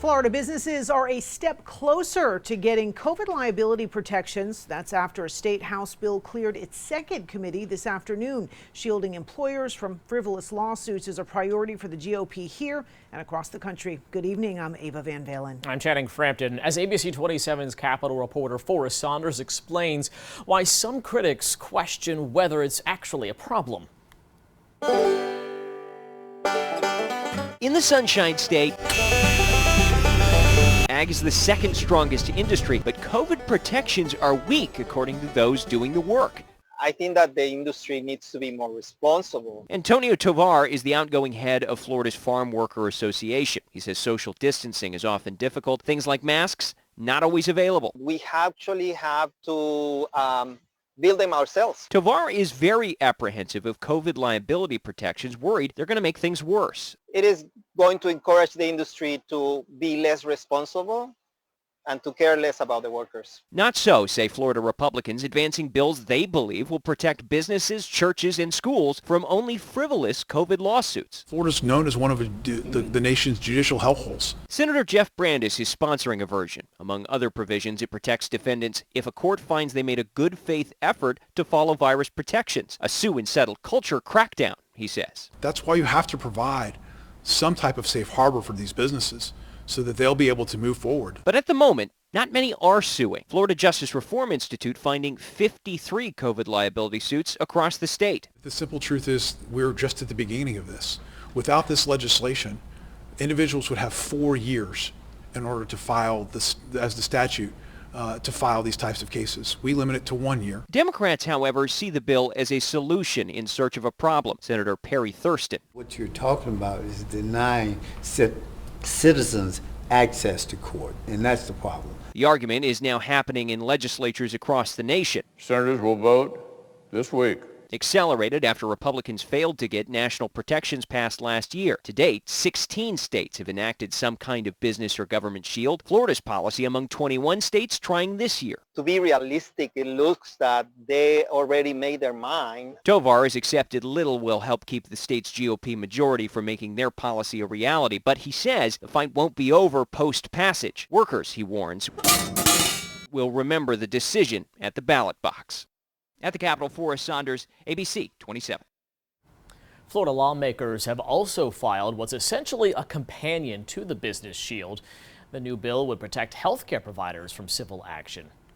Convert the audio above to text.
Florida businesses are a step closer to getting COVID liability protections. That's after a state House bill cleared its second committee this afternoon. Shielding employers from frivolous lawsuits is a priority for the GOP here and across the country. Good evening. I'm Ava Van Valen. I'm Channing Frampton. As ABC 27's Capitol reporter Forrest Saunders explains why some critics question whether it's actually a problem. In the Sunshine State, ag is the second strongest industry, but COVID protections are weak, according to those doing the work. I think that the industry needs to be more responsible. Antonio Tovar is the outgoing head of Florida's Farm Worker Association. He says social distancing is often difficult. Things like masks, not always available. We actually have to build them ourselves. Tovar is very apprehensive of COVID liability protections, worried they're going to make things worse. It is going to encourage the industry to be less responsible and to care less about the workers. Not so, say Florida Republicans, advancing bills they believe will protect businesses, churches, and schools from only frivolous COVID lawsuits. Florida's known as one of the nation's judicial hellholes. Senator Jeff Brandes is sponsoring a version. Among other provisions, it protects defendants if a court finds they made a good faith effort to follow virus protections. A sue and settle culture crackdown, he says. That's why you have to provide some type of safe harbor for these businesses, so that they'll be able to move forward. But at the moment, not many are suing. Florida Justice Reform Institute finding 53 COVID liability suits across the state. The simple truth is we're just at the beginning of this. Without this legislation, individuals would have 4 years in order to file this, as the statute, to file these types of cases. We limit it to 1 year. Democrats, however, see the bill as a solution in search of a problem. Senator Perry Thurston. What you're talking about is denying citizens access to court, and that's the problem. The argument is now happening in legislatures across the nation. Senators will vote this week. Accelerated after Republicans failed to get national protections passed last year. To date, 16 states have enacted some kind of business or government shield. Florida's policy among 21 states trying this year. To be realistic, it looks that they already made their mind. Tovar has accepted little will help keep the state's GOP majority from making their policy a reality, but he says the fight won't be over post-passage. Workers, he warns, will remember the decision at the ballot box. At the Capitol, Forrest Saunders, ABC 27. Florida lawmakers have also filed what's essentially a companion to the business shield. The new bill would protect health care providers from civil action.